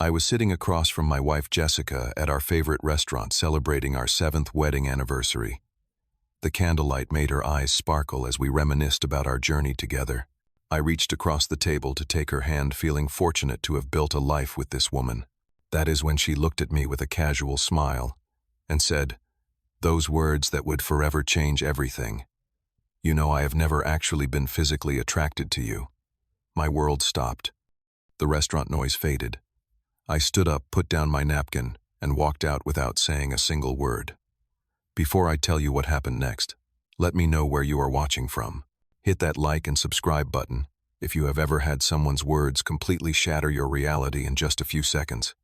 I was sitting across from my wife Jessica at our favorite restaurant celebrating our 7th wedding anniversary. The candlelight made her eyes sparkle as we reminisced about our journey together. I reached across the table to take her hand, feeling fortunate to have built a life with this woman. That is when she looked at me with a casual smile and said, "Those words that would forever change everything. You know, I have never actually been physically attracted to you." My world stopped. The restaurant noise faded. I stood up, put down my napkin, and walked out without saying a single word. Before I tell you what happened next, let me know where you are watching from. Hit that like and subscribe button if you have ever had someone's words completely shatter your reality in just a few seconds.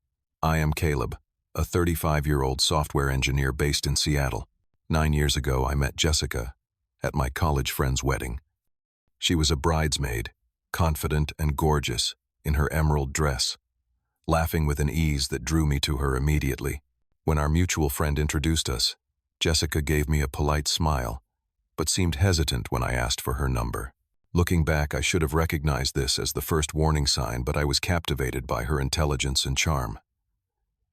I am Caleb, a 35-year-old software engineer based in Seattle. 9 years ago, I met Jessica at my college friend's wedding. She was a bridesmaid, confident and gorgeous in her emerald dress, laughing with an ease that drew me to her immediately. When our mutual friend introduced us, Jessica gave me a polite smile, but seemed hesitant when I asked for her number. Looking back, I should have recognized this as the first warning sign, but I was captivated by her intelligence and charm.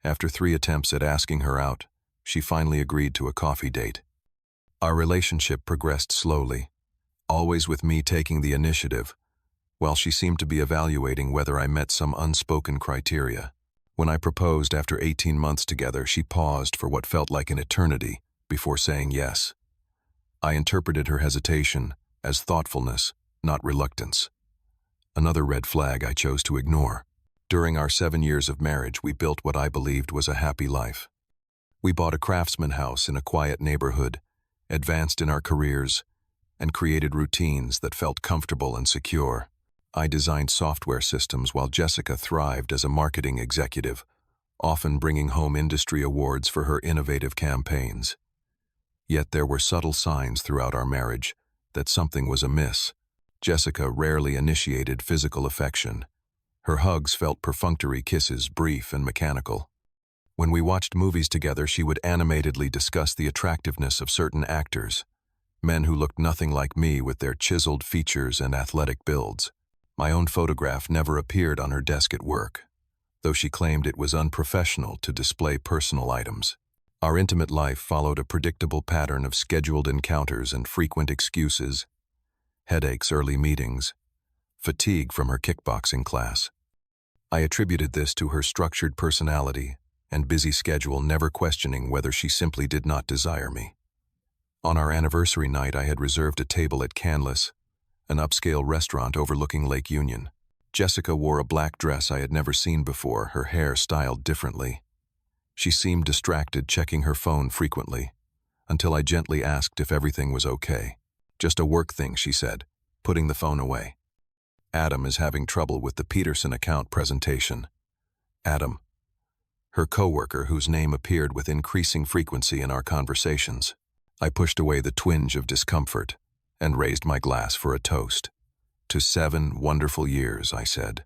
After 3 attempts at asking her out, she finally agreed to a coffee date. Our relationship progressed slowly, always with me taking the initiative, while she seemed to be evaluating whether I met some unspoken criteria. When I proposed after 18 months together, she paused for what felt like an eternity before saying yes. I interpreted her hesitation as thoughtfulness, not reluctance. Another red flag I chose to ignore. During our 7 years of marriage, we built what I believed was a happy life. We bought a craftsman house in a quiet neighborhood, advanced in our careers, and created routines that felt comfortable and secure. I designed software systems while Jessica thrived as a marketing executive, often bringing home industry awards for her innovative campaigns. Yet there were subtle signs throughout our marriage that something was amiss. Jessica rarely initiated physical affection. Her hugs felt perfunctory kisses, brief and mechanical. When we watched movies together, she would animatedly discuss the attractiveness of certain actors, men who looked nothing like me with their chiseled features and athletic builds. My own photograph never appeared on her desk at work, though she claimed it was unprofessional to display personal items. Our intimate life followed a predictable pattern of scheduled encounters and frequent excuses: headaches, early meetings, fatigue from her kickboxing class. I attributed this to her structured personality and busy schedule, never questioning whether she simply did not desire me. On our anniversary night, I had reserved a table at Canlis, an upscale restaurant overlooking Lake Union. Jessica wore a black dress I had never seen before, her hair styled differently. She seemed distracted, checking her phone frequently, until I gently asked if everything was okay. "Just a work thing," she said, putting the phone away. "Adam is having trouble with the Peterson account presentation." Adam, her coworker whose name appeared with increasing frequency in our conversations. I pushed away the twinge of discomfort and raised my glass for a toast. "To 7 wonderful years," I said,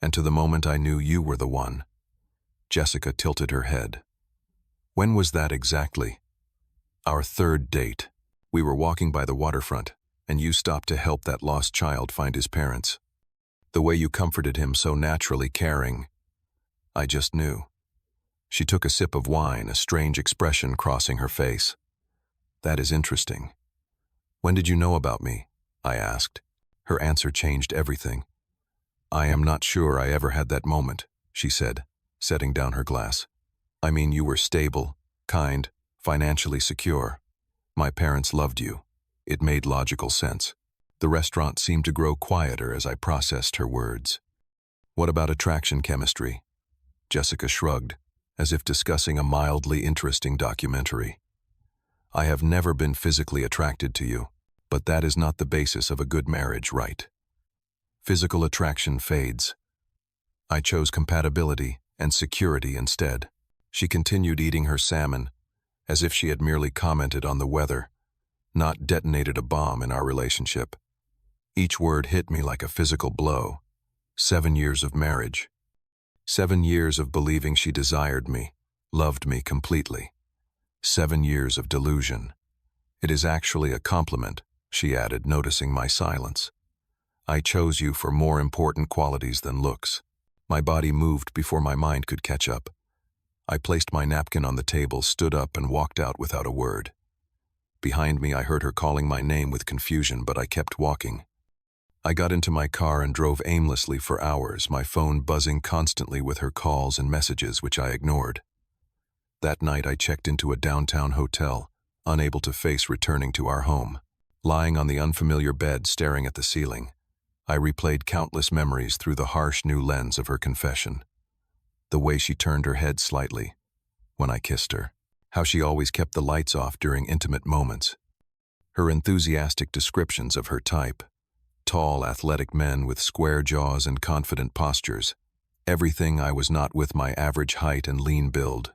"and to the moment I knew you were the one." Jessica tilted her head. "When was that exactly?" "Our 3rd date. We were walking by the waterfront, and you stopped to help that lost child find his parents. The way you comforted him, so naturally caring. I just knew." She took a sip of wine, a strange expression crossing her face. "That is interesting. When did you know about me?" I asked. Her answer changed everything. "I am not sure I ever had that moment," she said, setting down her glass. "I mean, you were stable, kind, financially secure. My parents loved you. It made logical sense." The restaurant seemed to grow quieter as I processed her words. "What about attraction chemistry?" Jessica shrugged, as if discussing a mildly interesting documentary. "I have never been physically attracted to you, but that is not the basis of a good marriage, right? Physical attraction fades. I chose compatibility and security instead." She continued eating her salmon, as if she had merely commented on the weather, not detonated a bomb in our relationship. Each word hit me like a physical blow. 7 years of marriage. 7 years of believing she desired me, loved me completely. 7 years of delusion. "It is actually a compliment," she added, noticing my silence. "I chose you for more important qualities than looks." My body moved before my mind could catch up. I placed my napkin on the table, stood up, and walked out without a word. Behind me, I heard her calling my name with confusion, but I kept walking. I got into my car and drove aimlessly for hours, my phone buzzing constantly with her calls and messages, which I ignored. That night, I checked into a downtown hotel, unable to face returning to our home. Lying on the unfamiliar bed, staring at the ceiling, I replayed countless memories through the harsh new lens of her confession. The way she turned her head slightly when I kissed her. How she always kept the lights off during intimate moments. Her enthusiastic descriptions of her type. Tall, athletic men with square jaws and confident postures. Everything I was not with my average height and lean build.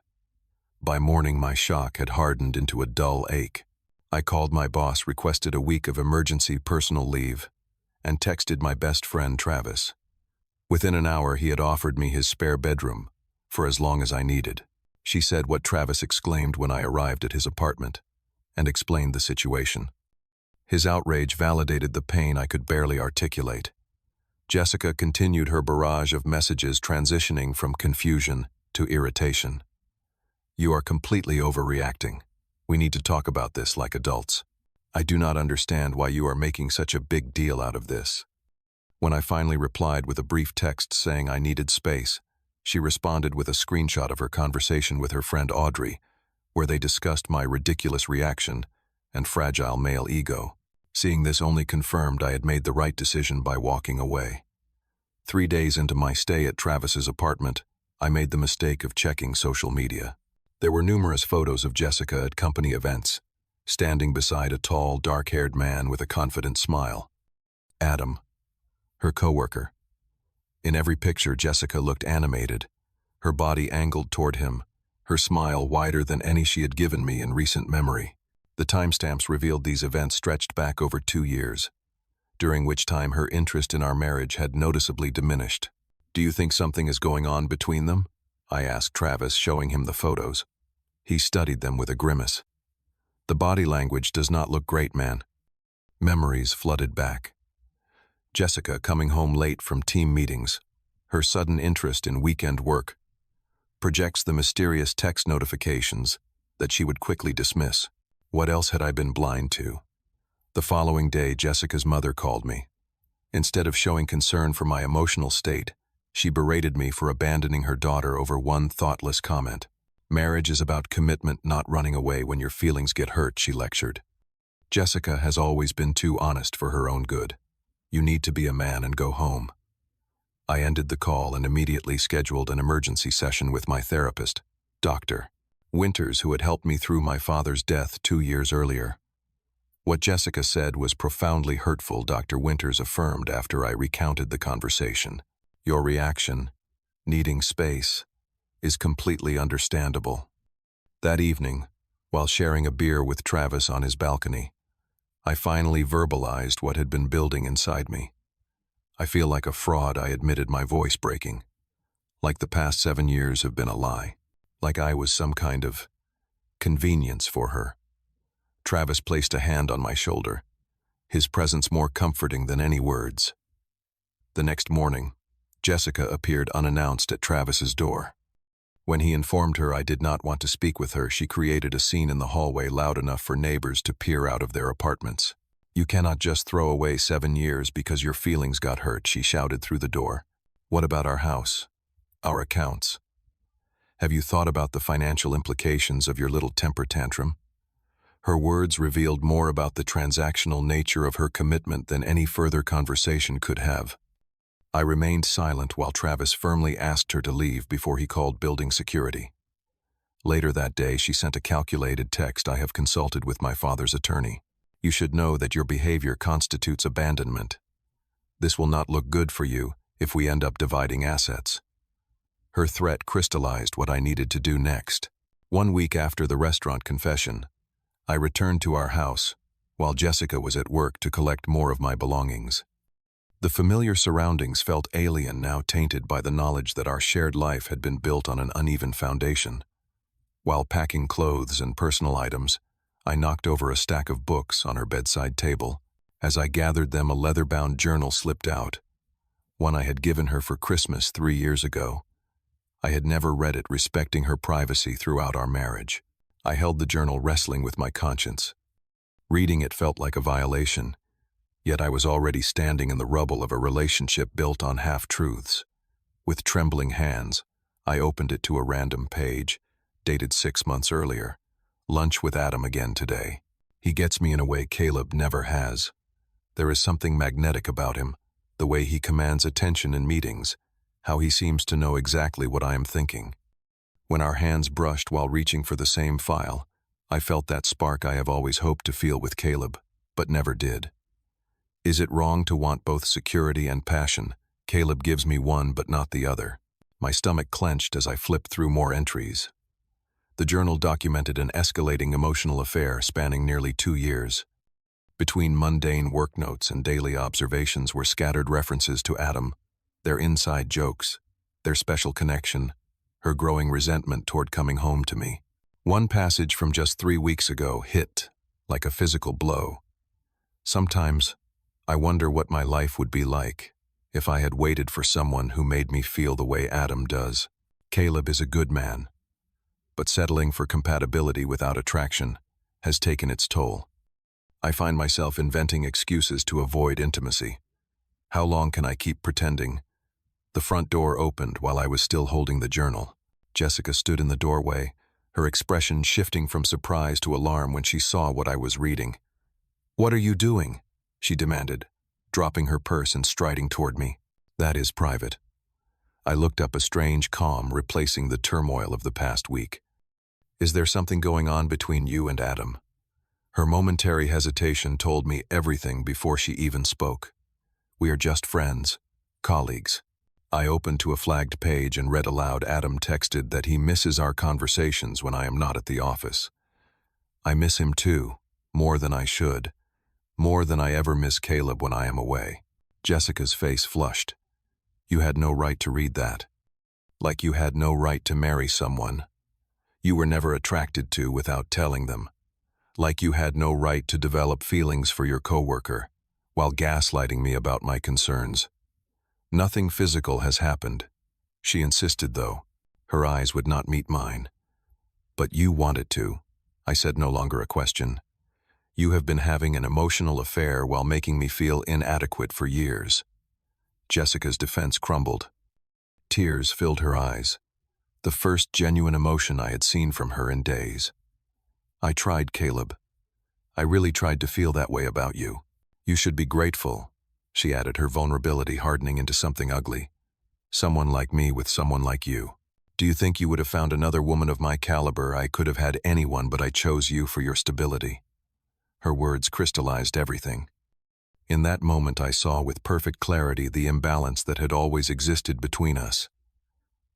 By morning, my shock had hardened into a dull ache. I called my boss, requested a week of emergency personal leave, and texted my best friend, Travis. Within an hour, he had offered me his spare bedroom for as long as I needed. She said what Travis exclaimed when I arrived at his apartment, and explained the situation. His outrage validated the pain I could barely articulate. Jessica continued her barrage of messages, transitioning from confusion to irritation. "You are completely overreacting. We need to talk about this like adults. I do not understand why you are making such a big deal out of this." When I finally replied with a brief text saying I needed space, she responded with a screenshot of her conversation with her friend Audrey, where they discussed my ridiculous reaction and fragile male ego. Seeing this only confirmed I had made the right decision by walking away. 3 days into my stay at Travis's apartment, I made the mistake of checking social media. There were numerous photos of Jessica at company events, standing beside a tall, dark-haired man with a confident smile. Adam, her coworker. In every picture, Jessica looked animated, her body angled toward him, her smile wider than any she had given me in recent memory. The timestamps revealed these events stretched back over 2 years, during which time her interest in our marriage had noticeably diminished. "Do you think something is going on between them?" I asked Travis, showing him the photos. He studied them with a grimace. "The body language does not look great, man." Memories flooded back. Jessica coming home late from team meetings, her sudden interest in weekend work, projects the mysterious text notifications that she would quickly dismiss. What else had I been blind to? The following day, Jessica's mother called me. Instead of showing concern for my emotional state, she berated me for abandoning her daughter over one thoughtless comment. "Marriage is about commitment, not running away when your feelings get hurt," she lectured. "Jessica has always been too honest for her own good. You need to be a man and go home." I ended the call and immediately scheduled an emergency session with my therapist, Dr. Winters, who had helped me through my father's death 2 years earlier. What Jessica said was profoundly hurtful, Dr. Winters affirmed after I recounted the conversation. "Your reaction, needing space, is completely understandable." That evening, while sharing a beer with Travis on his balcony, I finally verbalized what had been building inside me. "I feel like a fraud," I admitted, my voice breaking. "Like the past 7 years have been a lie. Like I was some kind of convenience for her." Travis placed a hand on my shoulder, his presence more comforting than any words. The next morning, Jessica appeared unannounced at Travis's door. When he informed her I did not want to speak with her, she created a scene in the hallway loud enough for neighbors to peer out of their apartments. "You cannot just throw away 7 years because your feelings got hurt," she shouted through the door. "What about our house? Our accounts? Have you thought about the financial implications of your little temper tantrum?" Her words revealed more about the transactional nature of her commitment than any further conversation could have. I remained silent while Travis firmly asked her to leave before he called building security. Later that day, she sent a calculated text. "I have consulted with my father's attorney. You should know that your behavior constitutes abandonment. This will not look good for you if we end up dividing assets." Her threat crystallized what I needed to do next. 1 week after the restaurant confession, I returned to our house while Jessica was at work to collect more of my belongings. The familiar surroundings felt alien, now tainted by the knowledge that our shared life had been built on an uneven foundation. While packing clothes and personal items, I knocked over a stack of books on her bedside table. As I gathered them, a leather-bound journal slipped out, one I had given her for Christmas 3 years ago. I had never read it, respecting her privacy throughout our marriage. I held the journal, wrestling with my conscience. Reading it felt like a violation, yet I was already standing in the rubble of a relationship built on half-truths. With trembling hands, I opened it to a random page, dated 6 months earlier. Lunch with Adam again today. He gets me in a way Caleb never has. There is something magnetic about him, the way he commands attention in meetings, how he seems to know exactly what I am thinking. When our hands brushed while reaching for the same file, I felt that spark I have always hoped to feel with Caleb, but never did. Is it wrong to want both security and passion? Caleb gives me one but not the other. My stomach clenched as I flipped through more entries. The journal documented an escalating emotional affair spanning nearly 2 years. Between mundane work notes and daily observations were scattered references to Adam, their inside jokes, their special connection, her growing resentment toward coming home to me. One passage from just 3 weeks ago hit like a physical blow. Sometimes I wonder what my life would be like if I had waited for someone who made me feel the way Adam does. Caleb is a good man, but settling for compatibility without attraction has taken its toll. I find myself inventing excuses to avoid intimacy. How long can I keep pretending? The front door opened while I was still holding the journal. Jessica stood in the doorway, her expression shifting from surprise to alarm when she saw what I was reading. "What are you doing?" she demanded, dropping her purse and striding toward me. "That is private." I looked up, a strange calm replacing the turmoil of the past week. "Is there something going on between you and Adam?" Her momentary hesitation told me everything before she even spoke. "We are just friends, colleagues." I opened to a flagged page and read aloud. Adam texted that he misses our conversations when I am not at the office. I miss him too, more than I should, more than I ever miss Caleb when I am away. Jessica's face flushed. "You had no right to read that. Like you had no right to marry someone you were never attracted to without telling them. Like you had no right to develop feelings for your coworker while gaslighting me about my concerns. Nothing physical has happened." She insisted, though. Her eyes would not meet mine. "But you want it to," I said, no longer a question. "You have been having an emotional affair while making me feel inadequate for years." Jessica's defense crumbled. Tears filled her eyes, the first genuine emotion I had seen from her in days. "I tried, Caleb. I really tried to feel that way about you. You should be grateful," she added, her vulnerability hardening into something ugly. "Someone like me with someone like you. Do you think you would have found another woman of my caliber? I could have had anyone, but I chose you for your stability." Her words crystallized everything. In that moment I saw with perfect clarity the imbalance that had always existed between us.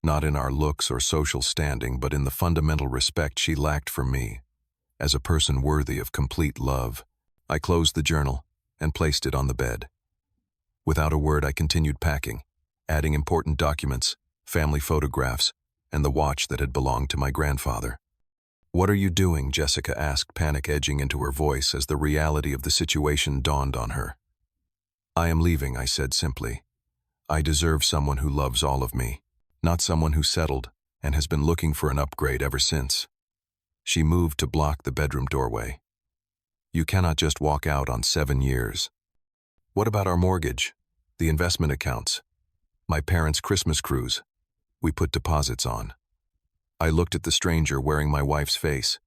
Not in our looks or social standing, but in the fundamental respect she lacked for me, as a person worthy of complete love. I closed the journal and placed it on the bed. Without a word I continued packing, adding important documents, family photographs, and the watch that had belonged to my grandfather. "What are you doing?" Jessica asked, panic edging into her voice as the reality of the situation dawned on her. "I am leaving," I said simply. "I deserve someone who loves all of me, not someone who settled and has been looking for an upgrade ever since." She moved to block the bedroom doorway. "You cannot just walk out on 7 years. What about our mortgage, the investment accounts, my parents' Christmas cruise we put deposits on?" I looked at the stranger wearing my wife's face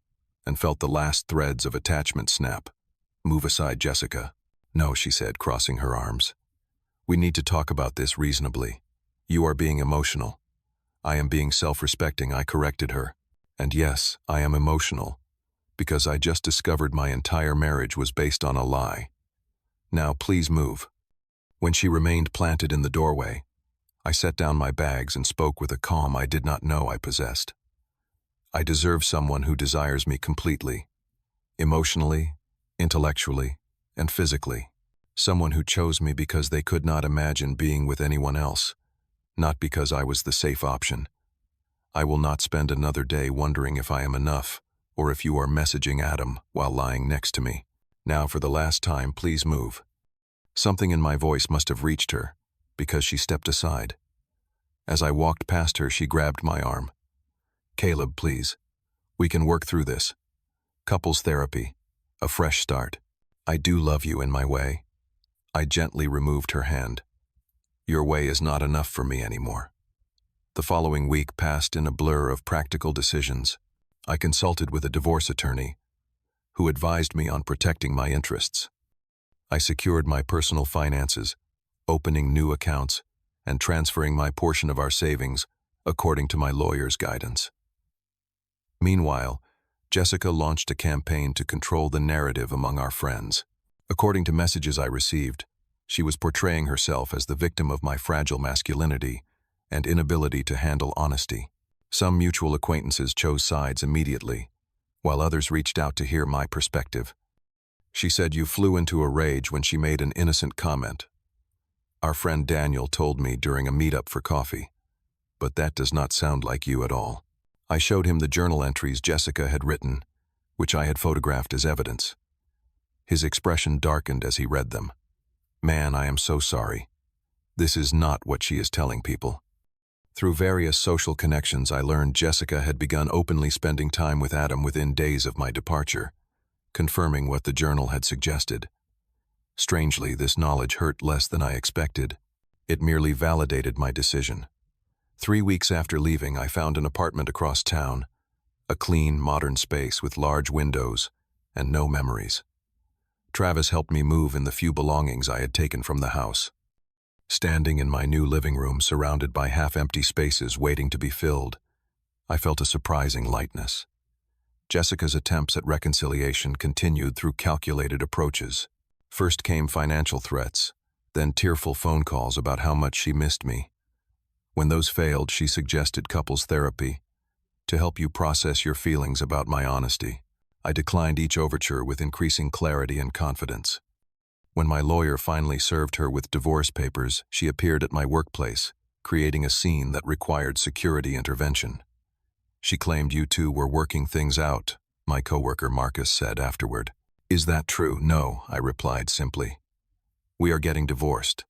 and felt the last threads of attachment snap. "Move aside, Jessica." "No," she said, crossing her arms. "We need to talk about this reasonably. You are being emotional. I am being self-respecting," I corrected her. "And yes, I am emotional, because I just discovered my entire marriage was based on a lie. Now please move." When she remained planted in the doorway, I set down my bags and spoke with a calm I did not know I possessed. "I deserve someone who desires me completely, emotionally, intellectually, and physically. Someone who chose me because they could not imagine being with anyone else, not because I was the safe option. I will not spend another day wondering if I am enough, or if you are messaging Adam while lying next to me. Now for the last time, please move." Something in my voice must have reached her, because she stepped aside. As I walked past her, she grabbed my arm. "Caleb, please. We can work through this. Couples therapy. A fresh start. I do love you in my way." I gently removed her hand. "Your way is not enough for me anymore." The following week passed in a blur of practical decisions. I consulted with a divorce attorney, who advised me on protecting my interests. I secured my personal finances, opening new accounts, and transferring my portion of our savings according to my lawyer's guidance. Meanwhile, Jessica launched a campaign to control the narrative among our friends. According to messages I received, she was portraying herself as the victim of my fragile masculinity and inability to handle honesty. Some mutual acquaintances chose sides immediately, while others reached out to hear my perspective. She said you flew into a rage when she made an innocent comment. Our friend Daniel told me during a meetup for coffee, but that does not sound like you at all. I showed him the journal entries Jessica had written, which I had photographed as evidence. His expression darkened as he read them. "Man, I am so sorry. This is not what she is telling people." Through various social connections, I learned Jessica had begun openly spending time with Adam within days of my departure, confirming what the journal had suggested. Strangely, this knowledge hurt less than I expected. It merely validated my decision. 3 weeks after leaving, I found an apartment across town, a clean, modern space with large windows and no memories. Travis helped me move in the few belongings I had taken from the house. Standing in my new living room, surrounded by half-empty spaces waiting to be filled, I felt a surprising lightness. Jessica's attempts at reconciliation continued through calculated approaches. First came financial threats, then tearful phone calls about how much she missed me. When those failed, she suggested couples therapy to help you process your feelings about my honesty. I declined each overture with increasing clarity and confidence. When my lawyer finally served her with divorce papers, she appeared at my workplace, creating a scene that required security intervention. She claimed you two were working things out, my coworker Marcus said afterward. "Is that true?" "No," I replied simply. "We are getting divorced."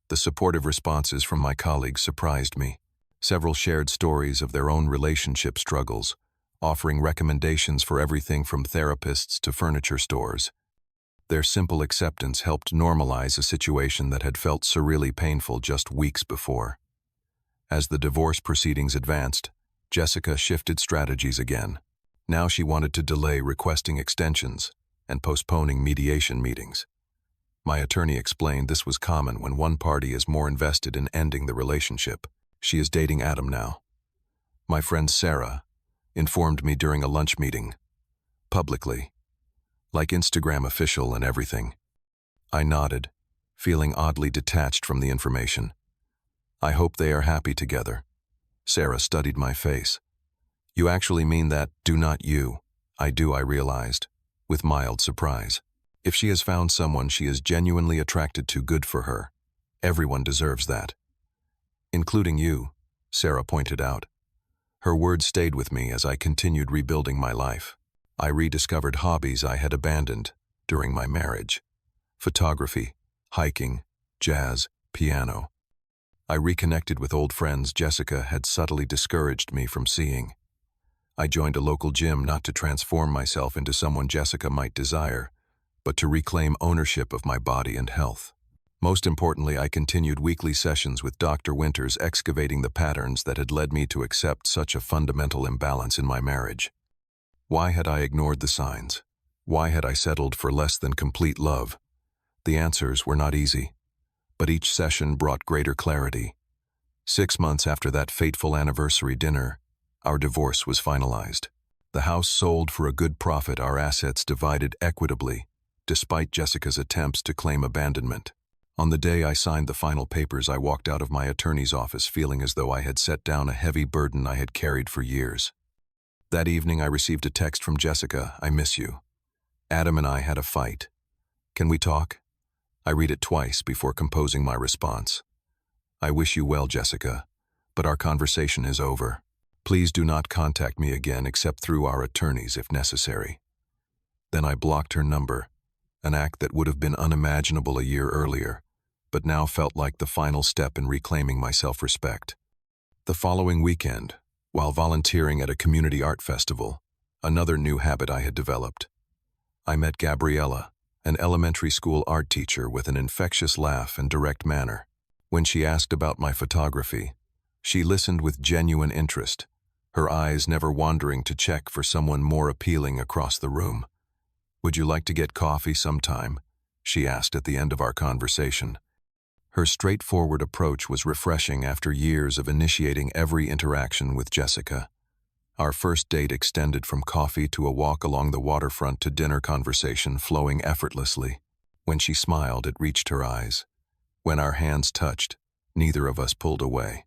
The supportive responses from my colleagues surprised me. Several shared stories of their own relationship struggles, offering recommendations for everything from therapists to furniture stores. Their simple acceptance helped normalize a situation that had felt surreally painful just weeks before. As the divorce proceedings advanced, Jessica shifted strategies again. Now she wanted to delay requesting extensions and postponing mediation meetings. My attorney explained this was common when one party is more invested in ending the relationship. She is dating Adam now. My friend Sarah informed me during a lunch meeting, publicly, like Instagram official and everything. I nodded, feeling oddly detached from the information. "I hope they are happy together." Sarah studied my face. "You actually mean that?" "Do not you." "I do," I realized, with mild surprise. If she has found someone she is genuinely attracted to, good for her. Everyone deserves that. "Including you," Sarah pointed out. Her words stayed with me as I continued rebuilding my life. I rediscovered hobbies I had abandoned during my marriage. Photography, hiking, jazz, piano. I reconnected with old friends Jessica had subtly discouraged me from seeing. I joined a local gym not to transform myself into someone Jessica might desire, but to reclaim ownership of my body and health. Most importantly, I continued weekly sessions with Dr. Winters, excavating the patterns that had led me to accept such a fundamental imbalance in my marriage. Why had I ignored the signs? Why had I settled for less than complete love? The answers were not easy, but each session brought greater clarity. 6 months after that fateful anniversary dinner, our divorce was finalized. The house sold for a good profit, our assets divided equitably, despite Jessica's attempts to claim abandonment. On the day I signed the final papers, I walked out of my attorney's office feeling as though I had set down a heavy burden I had carried for years. That evening I received a text from Jessica. "I miss you. Adam and I had a fight. Can we talk?" I read it twice before composing my response. "I wish you well, Jessica, but our conversation is over. Please do not contact me again except through our attorneys if necessary." Then I blocked her number, an act that would have been unimaginable a year earlier, but now felt like the final step in reclaiming my self-respect. The following weekend, while volunteering at a community art festival, another new habit I had developed. I met Gabriella, an elementary school art teacher with an infectious laugh and direct manner. When she asked about my photography, she listened with genuine interest, her eyes never wandering to check for someone more appealing across the room. "Would you like to get coffee sometime?" she asked at the end of our conversation. Her straightforward approach was refreshing after years of initiating every interaction with Jessica. Our first date extended from coffee to a walk along the waterfront to dinner conversation flowing effortlessly. When she smiled, it reached her eyes. When our hands touched, neither of us pulled away.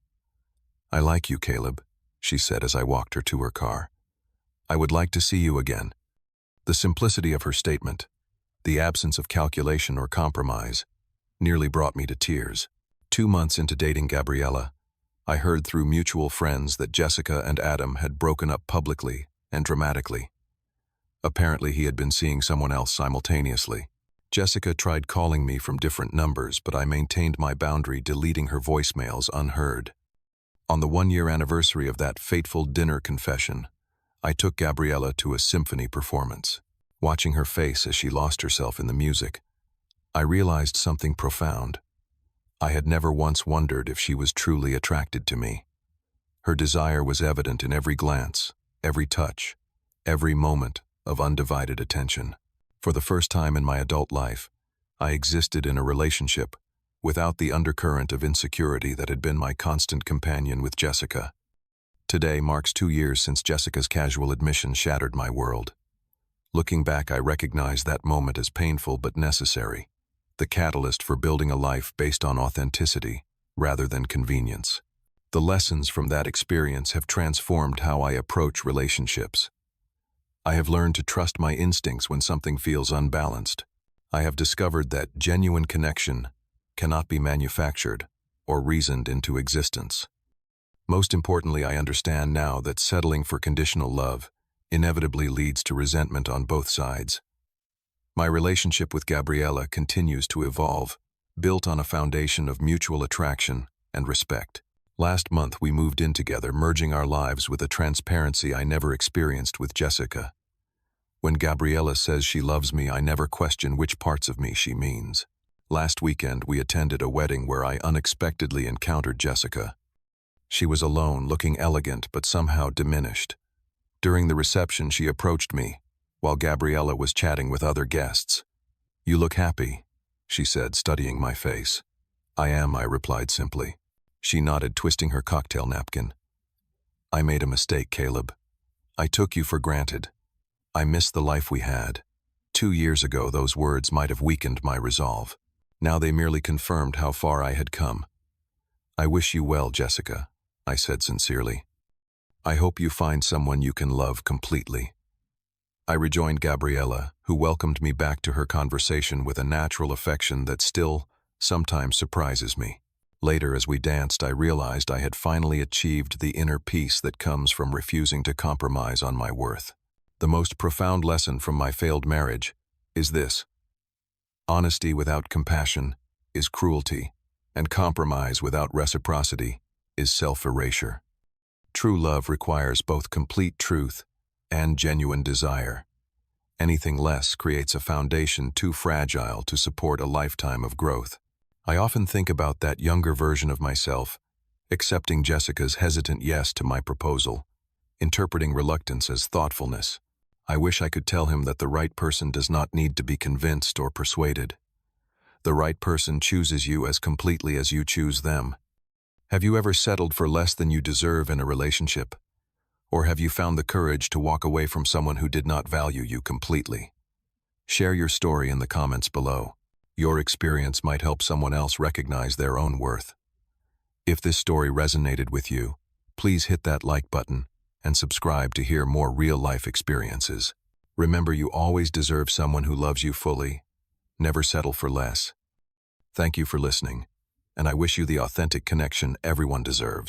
"I like you, Caleb," she said as I walked her to her car. "I would like to see you again." The simplicity of her statement, the absence of calculation or compromise, nearly brought me to tears. 2 months into dating Gabriella, I heard through mutual friends that Jessica and Adam had broken up publicly and dramatically. Apparently he had been seeing someone else simultaneously. Jessica tried calling me from different numbers, but I maintained my boundary, deleting her voicemails unheard. On the 1-year anniversary of that fateful dinner confession, I took Gabriella to a symphony performance. Watching her face as she lost herself in the music, I realized something profound. I had never once wondered if she was truly attracted to me. Her desire was evident in every glance, every touch, every moment of undivided attention. For the first time in my adult life, I existed in a relationship without the undercurrent of insecurity that had been my constant companion with Jessica. Today marks 2 years since Jessica's casual admission shattered my world. Looking back, I recognize that moment as painful but necessary, the catalyst for building a life based on authenticity rather than convenience. The lessons from that experience have transformed how I approach relationships. I have learned to trust my instincts when something feels unbalanced. I have discovered that genuine connection cannot be manufactured or reasoned into existence. Most importantly, I understand now that settling for conditional love inevitably leads to resentment on both sides. My relationship with Gabriella continues to evolve, built on a foundation of mutual attraction and respect. Last month we moved in together, merging our lives with a transparency I never experienced with Jessica. When Gabriella says she loves me, I never question which parts of me she means. Last weekend we attended a wedding where I unexpectedly encountered Jessica. She was alone, looking elegant but somehow diminished. During the reception she approached me, while Gabriella was chatting with other guests. "You look happy," she said, studying my face. "I am," I replied simply. She nodded, twisting her cocktail napkin. "I made a mistake, Caleb. I took you for granted. I missed the life we had. 2 years ago, those words might have weakened my resolve. Now they merely confirmed how far I had come. I wish you well, Jessica," I said sincerely. "I hope you find someone you can love completely." I rejoined Gabriella, who welcomed me back to her conversation with a natural affection that still sometimes surprises me. Later, as we danced, I realized I had finally achieved the inner peace that comes from refusing to compromise on my worth. The most profound lesson from my failed marriage is this: honesty without compassion is cruelty, and compromise without reciprocity is self-erasure. True love requires both complete truth and genuine desire. Anything less creates a foundation too fragile to support a lifetime of growth. I often think about that younger version of myself, accepting Jessica's hesitant yes to my proposal, interpreting reluctance as thoughtfulness. I wish I could tell him that the right person does not need to be convinced or persuaded. The right person chooses you as completely as you choose them. Have you ever settled for less than you deserve in a relationship? Or have you found the courage to walk away from someone who did not value you completely? Share your story in the comments below. Your experience might help someone else recognize their own worth. If this story resonated with you, please hit that like button and subscribe to hear more real-life experiences. Remember, you always deserve someone who loves you fully. Never settle for less. Thank you for listening, and I wish you the authentic connection everyone deserves.